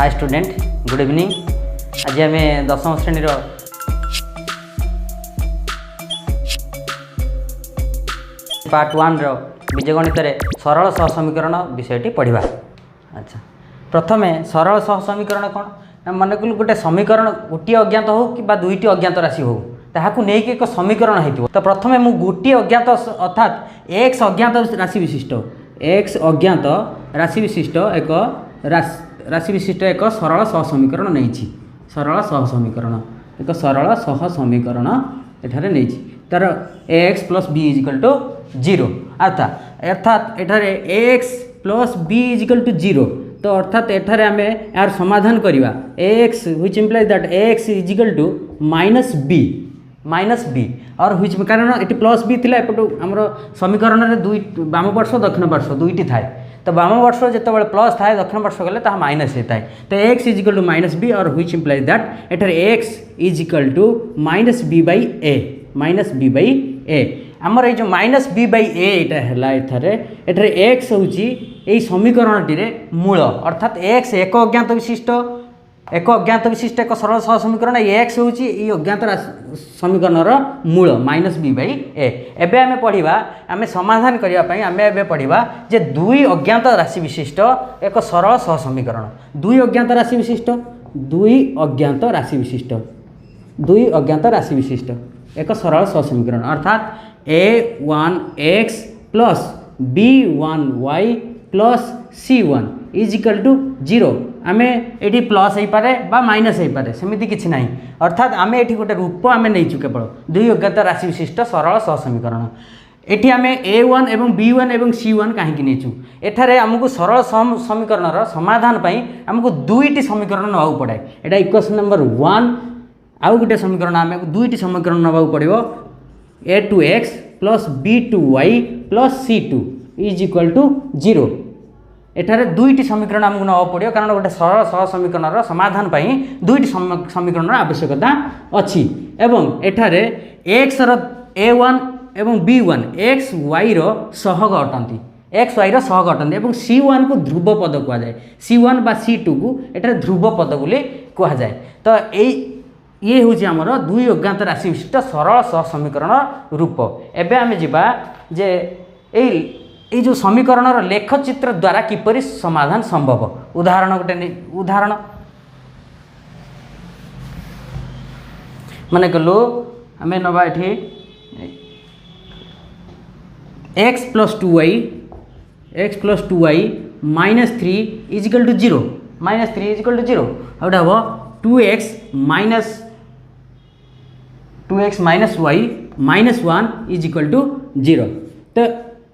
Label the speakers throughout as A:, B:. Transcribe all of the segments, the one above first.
A: Hi student good evening. आज आम 10वीं श्रेणी पार्ट 1 बीजगणित सरल सहसमीकरण विषयटी पढ़ा। अच्छा प्रथमे सरल सहसमीकरण कौन मन को गोटे समीकरण गोटे अज्ञात हो कि दुईटी अज्ञात राशि हो ताकू नहीं एक समीकरण हो। तो प्रथमे मु गोटे अज्ञात अर्थात एक्स अज्ञात राशि विशिष्ट एक राशि विशिष्ट एक सरल सहसमीकरण नहीं सरल सहसमीकरण एठारे नहीं तार x plus b equal to 0 अर्थात एठारे x plus b equal to 0। तो अर्थात एठारे आमे यार समाधान करिवा x which implies that x equal to minus b और व्हिच कारण ये प्लस बी थिला एपटू हमर समीकरण रे दुई वाम पार्श्व दक्षिण पार्श्व दुईटी थाए। तो वाम पार्श्व जितेबाला प्लस थाए दक्षिण पार्श्व गले ताहा माइनस होता है। तो x equal to minus b और व्हिच इम्प्लाइज दैट एठारे x equal to minus b by a आमर ये माइनस बी बाई एटा है एठारे एक्स हूँ यही समीकरण टी मूल अर्थात एक्स एक अज्ञात विशिष्ट एक सरल सहसमीकरण एक्स हूँ ये अज्ञात समीकरण मूल माइनस बी बाई ए आम पढ़ा आम समाधान करने आम ए पढ़ा जे दुई अज्ञात राशि विशिष्ट एक सरल सहसमीकरण दुई अज्ञात राशि विशिष्ट एक सरल सहसमीकरण अर्थात a1x plus b1y plus c1 is equal to 0 आम ये प्लस हो पारे बा माइनस हो पारे सेमती किसी ना अर्थात आम ये गोटे रूप आम नहीं केवल दुई अज्ञात राशि विशिष्ट सरल सहसमीकरण एठी आम a1 एवं b1 एवं c1 कहीं नहीं एठारे आमको सरल समीकरण समाधान पाई आमको दुईटी समीकरण नवाक पड़े यहाँ इक्वेशन नंबर 1 आउ गोटे समीकरण आम दुईटी समीकरण नवाक पड़ो a2x प्लस b2y प्लस c2 इज इक्वल टू 0। एठारे दुईटी समीकरण आमको नवाक पड़ो कारण गोटे सरल सहसमीकरण समाधान पाई दुईटी समीकरण आवश्यकता अच्छी एवं एठारे x a1 एवं b1 एक्स वाई सहग अटंती एवं c1 को ध्रुव पद कहुए c1 बा c2 को एठारे ध्रुव पद बोली कहुए। तो ये हूँ आमर दुई अज्ञात राशि विशिष्ट सरल सहसमीकरण रूप। एबे आमे जिबा जे ए जो समीकरण लेखचित्र द्वारा किपरि समाधान संभव उदाहरण गोटे उदाहरण माने कलु आमे नबा एठी x plus two y minus 3 is equal to 0 आउट हम 2x minus y minus 1 is equal to 0। तो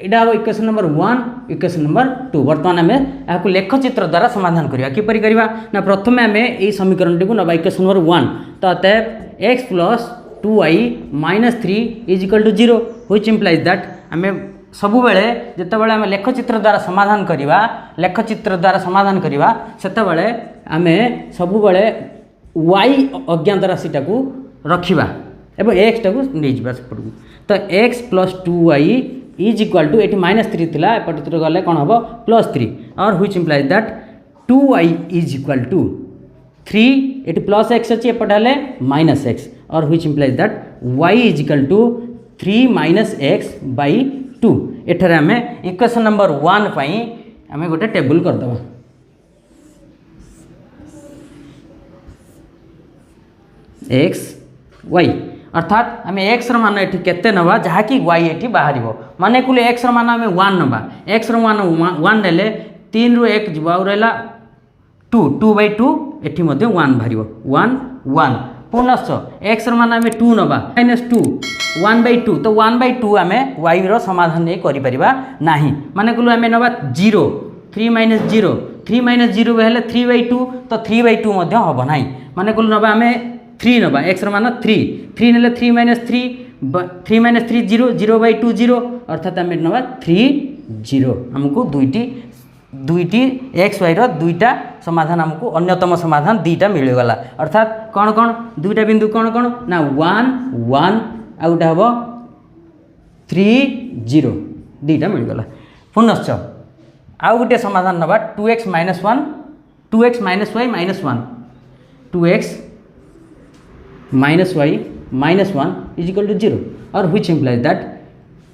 A: यहाँ हम इक्वेशन नंबर 1 इक्वेशन नंबर 2 बर्तमान आम यहाँ लेखचित्र द्वारा समाधान करवा किपरि करवा ना प्रथम आम यही समीकरण टी ना इक्वेशन नंबर 1 तो अतएव x plus 2y minus 3 is equal to 0 which implies that आम सबु बेले जितेबाला आम लेखचित्र द्वारा समाधान करवा सेते बेले आम सबु बेले y अज्ञात राशिटा को रखिबा एवं एक्स टाक नहीं जावा सेपटू। तो x plus 2y is equal to y minus 3 थिला एपट गले कौन हम प्लस 3 और which implies that 2y is equal to 3 y plus x अच्छी एपट हेले माइनस एक्स और which implies that y is equal to 3 minus x by 2। एठारे आम इक्वेशन नंबर 1 पाई आम गोटे टेबुल करदे एक्स वाई अर्थात आम एक्स मान ये केते नवा जहाँकि वाई ये बाहर माने कुल एक्स मान आम 1 नवा एक्स मान 1 ने 3 रु 1 जीव आउ रहा 2 बाई 2 ये 1 बाहर 1 1 पुनश्च एक्स मान आम 2 नवा माइनस 2 1 बाई 2 तो 1 बाई 2 आम वाई समाधान नहीं करना माने कुल आम नवा 0 3 माइनस 0 हेल्ले 3 बाई 2 तो 3 बाई 2 हम ना माने कुल नवा आम 3 नवा एक्स मान 3 ने 3 माइनस 3 0 बाई 2 0 अर्थात आम नवा 3 0 आमको दुईटी एक्स वाई दुईटा समाधान आमको अन्यतम समाधान दुईटा मिलगला अर्थात कौन कौन दुईटा बिंदु कौन कौन ना 1 1 आ गोटे हम 3 0 दुईटा मिलगला पुनश्च आउ गोटे समाधान नवा 2x minus 1 2x minus y minus 1, 2x minus y minus 1 is equal to 0, or which implies that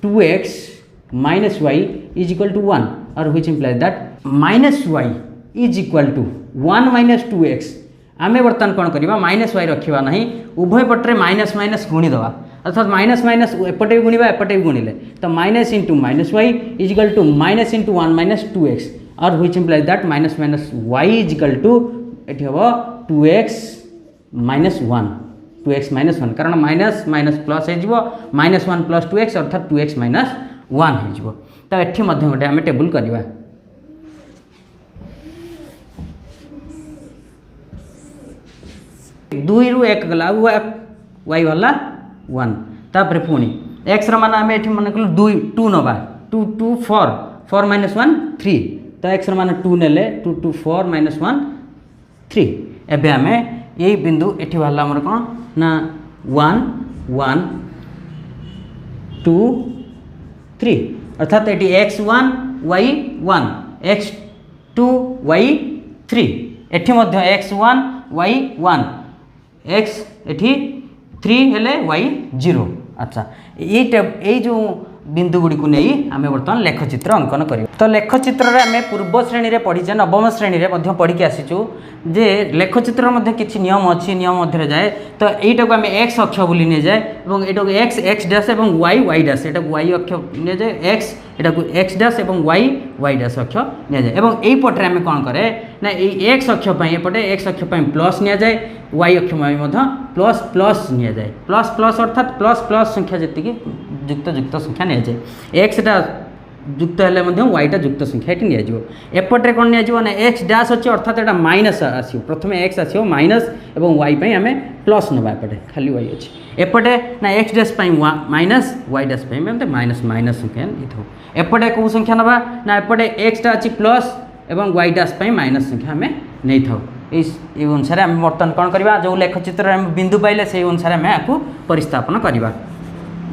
A: 2x minus y is equal to 1, or which implies that minus y is equal to 1 minus 2x. आमे बर्तमान कौन करवा minus Y रखा ना उभय पटे minus minus गुणीदे अर्थात minus minus एपटे भी गुणा एपटे भी गुणिले तो minus into minus y is equal to minus into 1 minus 2x, और which implies that minus minus y is equal to ये हम 2x माइनस 1, 2x माइनस 1 कारण माइनस माइनस प्लस हो माइनस 1 प्लस 2x अर्थात 2x माइनस 1 हो। तो ये गोटे आम टेबुल करवा दुई रु एक गला वाई वाला 1 तापर पुणी एक्स मान आम ये मन कलु 2 नवा 2 2 4 4 माइनस 1 3 तो एक्स मान 2 ने 2 2 4 माइनस 1 3 एबे आम यही बिंदु ये बाहर आमर कौन ना 1 1 2 3 अर्थात ये x1 y1 x2 y3 एठी x1 y1 x एठी 3 हेले y0। अच्छा ये जो बिंदु गुड़ी को नहीं आम बर्तमान लेखचित्र अंकन कर तो लेखचित्र आम पूर्व श्रेणी में पढ़ीचे नवम श्रेणी में पढ़ी आसीचु जे लेखचित्र मध्य किसी नियम अच्छी नियम मध्य जाए तो यहीटा को आम एक्स अक्ष बोली नि जाए और यहाँ एक्स एक्स डैश और वाई वाई डैश यहाँ वाई अक्ष नि जाए एक्स यहाँ एक्स डैश और वाई वाई डैश अक्ष नि जाए और यही पटे आम कौन करे ना एक्स अक्ष एपटे एक्स अक्ष प्लस नि जाए वाई अक्ष प्लस प्लस नि जाए प्लस प्लस अर्थात प्लस प्लस संख्या जी जुक्त जुक्त संख्या नि जाए एक्सटा जुक्त हेल्ले वाईटा जुक्त संख्या ये निपटे कौन नि एक्स डैश अच्छे अर्थात यहाँ माइनस आसो प्रथम एक्स आसो माइनस और वाई आम प्लस नवा एपटे खाली वाई अच्छे एपटे ना x dash minus y dash minus minus संख्या नहीं एपटे कौ संख्या नवा ना एपटे एक्सटा अच्छी प्लस और वाई डैश माइनस संख्या आम नहीं था ये अनुसार आम बर्तमान कौन करवा जो लेखचित्र बिंदु पाइले से अनुसार आम आपको परिस्थापन करवा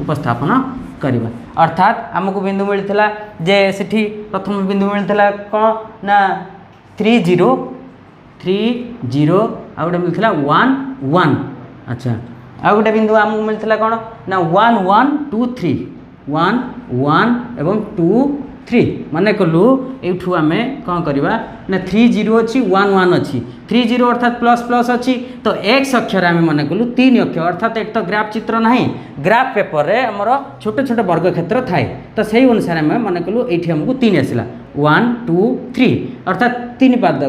A: उपस्थापन करवा अर्थात आमको बिंदु मिलता जे सिठी प्रथम बिंदु मिलता कौन ना 3 0 3 0 आ गए मिलता 1 1। अच्छा आ गए बिंदु आमको मिलता कौन ना 1 1 2 3 1 1 एवं 2 3 माने कलु यूँ आम कौन करवा ना 3 0 अच्छी 1 1 अच्छी 3 0 अर्थात प्लस प्लस अच्छी तो एक्स अक्षर आम मन कलु 3 अक्षर अर्थात एक तो ग्राफ चित्र ना ग्राफ पेपर रे आमर छोटे छोटे वर्ग क्षेत्र थाए तो सही अनुसार आम मन कलु ये आमको 3 आसला 1 2 3 अर्थात 3 पाद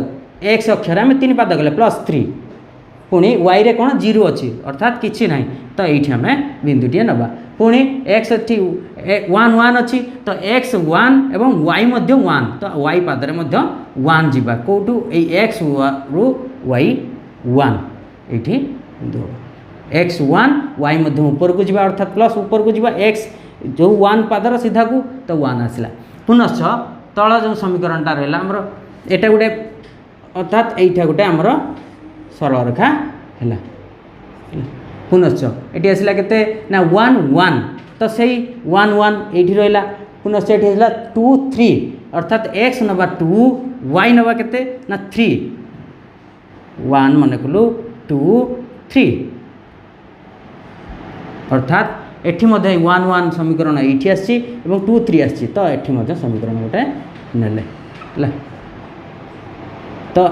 A: एक्स अक्षर आम 3 पाद गले प्लस 3 पुणी वाई रे कौन 0 अच्छी अर्थात किसी ना तो ये आम बिंदुटे नवा पुणी एक्स अच्छी 1 1 अच्छी तो एक्स 1 और वाई 1 तो वाई पादरे 1 जीवा कौटू एक्स रु वाई 1 ये एक्स 1 वाई ऊपर को जीवा अर्थात प्लस ऊपर को जीवा एक्स जो 1 पादर सीधा को तो 1 आसला पुनश्च तल जो समीकरणटा रहा आमर एटा गोटे अर्थात यहीटा गोटे आमर सरल रेखा है पुनश्च ये आसला के ना 1 1 तो सही 1 1 ये रहा पुनश्च ये 2 3 अर्थात एक्स नवा 2 वाई नवा के ना 3 1 मन कलु 2 3 अर्थात एठी 1 1 समीकरण ये आसी 2 3 आसी तो ये समीकरण गोटे ने तो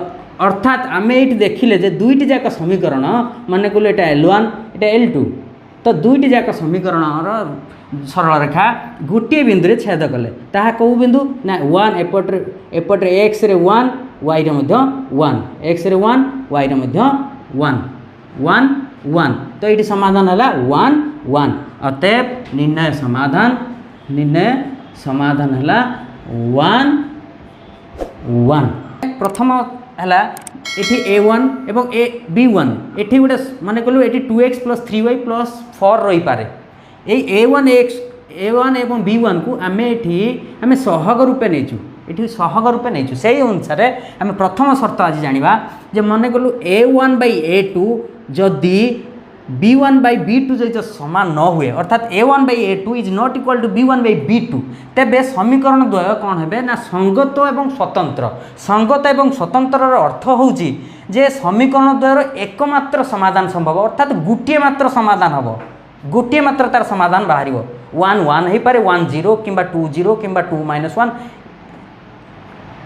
A: अर्थात आम ये देखिले जे दुईटी जाक समीकरण मन कलु यहाँ L1 यहाँ L2 तो दुईटी जाक समीकरण सरल रेखा गोटे बिंदु छेद कले ताहा कौ बिंदु ना 1 एपटे एक्स रे 1 वाई रे 1 एक्स रे 1 वाई रे 1 1 1 तो ये समाधान है 1 1 अतएव निर्णय समाधान है 1 1 प्रथम है ये A1 एवं B1 ये गोटे माने कहलु ये 2x प्लस 3y प्लस 4 रही पारे ये A1 एवं B1 को आम ये सहग रूपे नहींचु ये सहग रूपे नहींचु से अनुसार आम प्रथम शर्त आज जाना जे मन कहलु A1 by A2 जदि B1/B2 जो समान न हुए अर्थात A1/A2 is not equal to B1/B2 तेबे समीकरण द्वय कौन है ना संगत एवं स्वतंत्र। संगत एवं स्वतंत्र अर्थ होउची जे समीकरण द्वयर एकमात्र समाधान संभव अर्थात गोटे मात्र समाधान हम गोटे मात्र तार समाधान बाहर 1 1 हो पारे 1 0 कि 2 0 कि 2 -1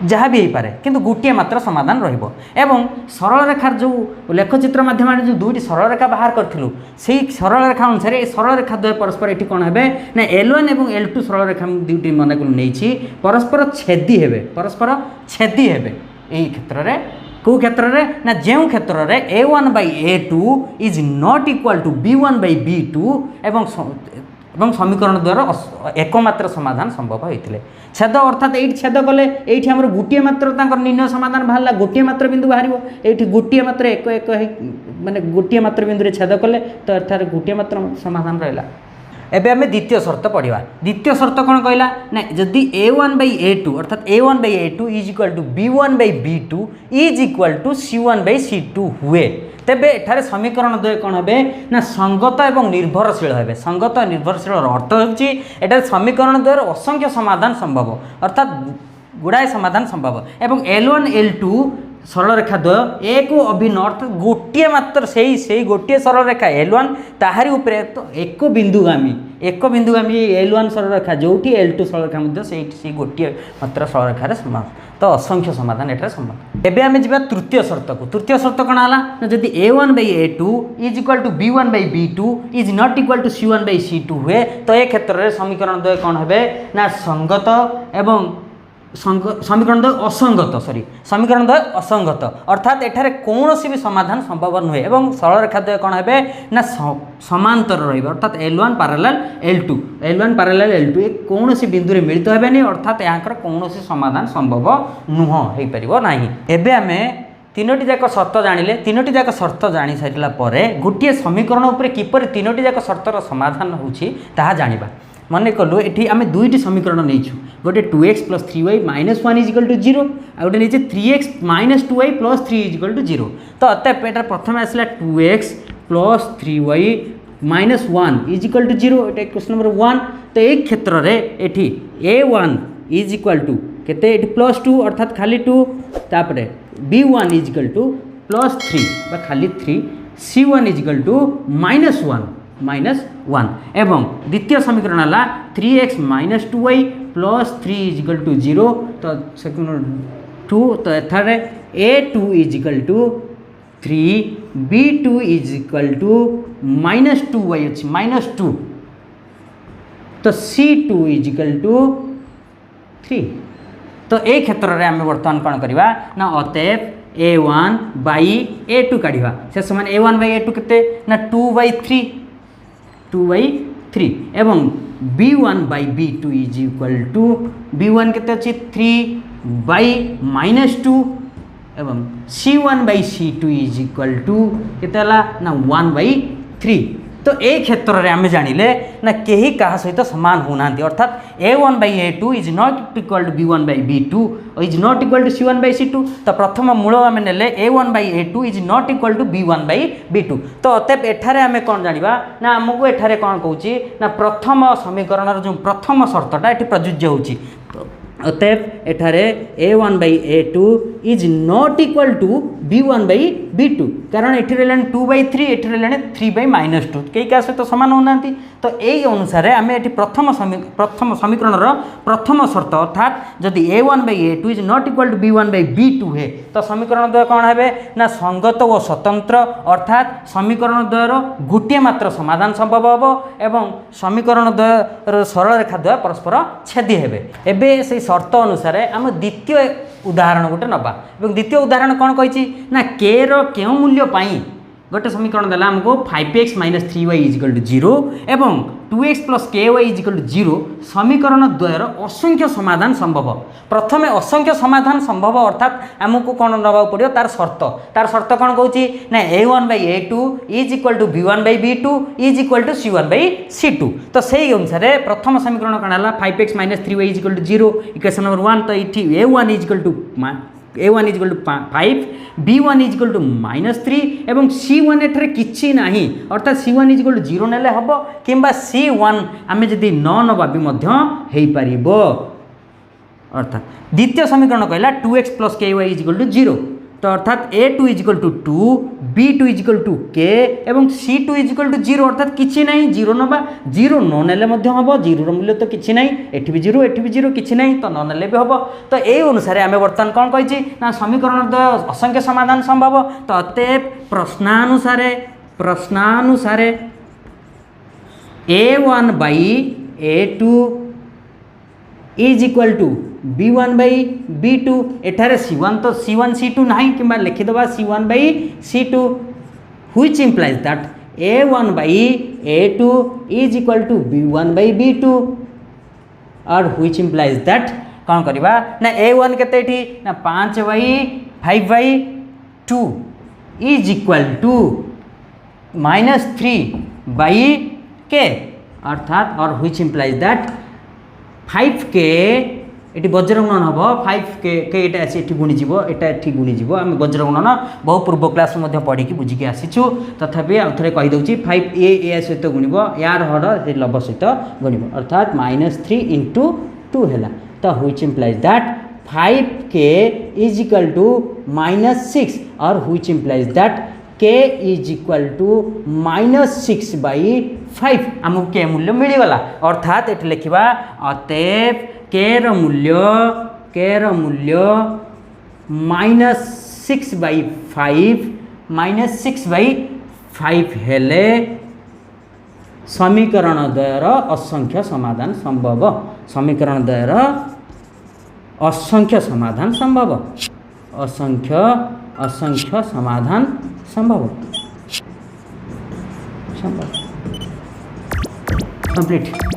A: जहाँ भी हो पारे किंतु गोटे मात्र समाधान रहिबो। एवं सरल रेखार जो लेखचित्र माध्यम जो दुईटी सरल रेखा बाहर करूँ से सरल रेखा अनुसार ये सरल रेखा द्वय परस्पर ये कौन है ना L1 और L2 सरल रेखा दुईटी मन को नहीं परस्पर छेदी हे परस्पर छेदी हे यही क्षेत्र में कौ क्षेत्र में ना जो क्षेत्र में A1/A2 is not equal to B1/B2 एवं समीकरण द्वारा एकमात्र समाधान संभव होते छेद अर्थात ये छेद कले ये आम गोटे मात्र निर्णय समाधान बाहर गोटे मात्र बिंदु बाहर ये गोटे मात्र एक एक माने गोटे मात्र बिंदु छेद कले तो अर्थात गोटे मात्र समाधान रहा। एबे आम द्वितीय शर्त पढ़ा। द्वितीय शर्त कौन कहला ना जदि A1/A2 अर्थात A1/A2 is equal to B1/B2 is equal to C1/C2 हुए तेबे एठारे समीकरण द्वय कौन है ना संगत एवं निर्भरशील है। संगत और निर्भरशील अर्थ होता समीकरण द्वयर असंख्य समाधान संभव अर्थात गुड़ाए समाधान संभव एवं L1 L2 सरल रेखा द्वय एक अभिन्न अर्थात गोटे मात्र से गोटे सरल रेखा L1 ताहारी उपरे तो एक बिंदुगामी L1 सरल रेखा जो L2 सरल रेखा से गोटे मात्र सरल रेखार समान तो असंख्य समाधान एठार संभव। एबे आमे जिबा तृतीय शर्त को। तृतीय शर्त कौन है जदि A1/A2 is equal to B1/B2 is not equal to C1/C2 हुए तो ये क्षेत्र में समीकरण द्वय कौन है ना संगत एवं समीकरण द्वय असंगत समीकरण द्वय असंगत अर्थात एठारे कौन भी समाधान संभव नुहे एवं सरल रेखा द्वय कौन है ना समांतर रही अर्थात L1 पैरेलल L2 ये कौन बिंदु रे मिलित हेबेनी अर्थात यहाँ कौन समाधान संभव नुह हो पार ना। एबे आमे तीनोटी जाक शर्त जानिले तीनोटी जाक शर्त जानी सारिला परे गोटे समीकरण उपरे किपर तीनोटी जाक शर्तर समाधान होछि ताहा जानिबा। मन कलु ये आम दुईटी समीकरण नहीं गोटे 2x + 3y - 1 is equal to 0 आ गोटे नहीं 3x - 2y + 3 is equal to 0 तो अतएव एटा प्रथम आसला 2x + 3y - 1 is equal to 0 ये क्वेश्चन नंबर 1 तो एक क्षेत्र में ये A1 इज इक्वल टू केते +2 अर्थात खाली 2 तापरे B1 इज इक्वल टू +3 बा खाली 3 C1 इज इक्वल टू -1 एवं द्वितीय समीकरण है 3x - 2y + 3 is equal to 0 तो सेकंड 2 तो एथारे A2 is equal to 3 B2 is equal to -2y अच्छी -2 तो C2 इज इक्वल टू 3 तो ये क्षेत्र में आम बर्तमान कौन करवा ना अतएव A1/A2 काढ़ा से समान A1/A2 केते ना 2/3 एवं B1/B2 is equal to B1 केते अछि 3/-2 एवं C1/C2 इज इक्वल टू केते हला ना 1/3 तो ये क्षेत्र में आम जानिले ना कहीं क्या सहित सामान होना अर्थात A1/A2 is not equal to B1/B2 is not equal to C1/C2 तो प्रथम मूल आम ने A1/A2 is not equal to B1/B2 तो अतएव एठारे आम कौन जाना ना आमको एठारे कौन कहूँ ना प्रथम समीकरण जो प्रथम शर्तटा ये प्रযোज्य होची अतएव एठारे A1/A2 is not equal to B1/B2 कारण एठी रहलानी 2/3 एठी रहलानी 3/-2 कई क्या सहित समान होना तो यही अनुसार आम ये प्रथम समीकरण प्रथम शर्त अर्थात जदि A1/A2 is not equal to B1/B2 है तो समीकरण द्वय कौन है ना संगत और स्वतंत्र अर्थात समीकरण द्वयर गोटे मात्र समाधान संभव हम एवं समीकरण द्वयर सरल रेखा द्वय परस्पर छेदी हेबे। एबे से शर्त अनुसार आम द्वितीय उदाहरण गोटे नबा द्वितीय उदाहरण कौन कही ना के रो क्यों मूल्य पाई गोटे समीकरण देला हमको 5x - 3y is equal to 0 एवं 2x + ky is equal to 0 समीकरण द्वयर असंख्य समाधान संभव। प्रथमे असंख्य समाधान संभव अर्थात आमको कौन नवा पड़ो तार शर्त कौन कहूँ ना A1/A2 is equal to B1/B2 is equal to C1/C2 तो सही अनुसार प्रथम समीकरण कौन है 5x - 3y is equal to 0 equation number 1 तो ये A1 is equal to A1 is equal to 5 B1 is equal to -3 एवं C1 एठरे किछि नाही अर्थात C1 इज इक्वल टू 0 नेले हबो किंबा C1 आमे जदि न नबा भी मध्य हेई परिबो अर्थात द्वितीय समीकरण कहला 2x + ky is equal to 0 तो अर्थात A2 is equal to 2 B2 is equal to k एवं C2 इज इक्वल टू 0 अर्थात किछि नाही 0 नबा 0 न नेले मध्य हबो 0 रो मूल्य तो किछि नाही एठी भी 0 एठी भी 0 किछि नाही तो न नेले भी हबो तो ए अनुसार आमे वर्तमान कोन कहिछि ना समीकरण द्वय असंख्य समाधान संभव तो अतएव प्रश्नानुसार A1 by A2 is equal to B1 by B2 एठारे C1 तो C1 C2 नहीं किंबा लिखिदबा C1 by C2 which implies that A1 by A2 is equal to B1 by B2 और which implies that कौन करिबा ना A1 केते एठी ना 5 by 5 by 2 is equal to -3 by k अर्थात और which implies that 5k eighty वज्र गुणन हम 5k एटा आसी एटी गुणी जीवो एटा एटी गुणी जीवो हम वज्र गुणन बहु पूर्व क्लास मध्ये पढ़ी की बुझी के आसीछु तथापि आउथरे कहि दउची 5a a सहित गुणिबो यार हर ए लब सहित गुणिबो अर्थात -3 * 2 हैला तो which implies that 5k is equal to -6 और which implies that k is equal to -6 by 5 हमको k मूल्य मिली गला अर्थात एट लिखिबा अतएव k रो मूल्य -6 by 5 हेले समीकरण द्वयर असंख्य समाधान संभव समीकरण द्वयर असंख्य समाधान संभव असंख्य समाधान संभव कंप्लीट।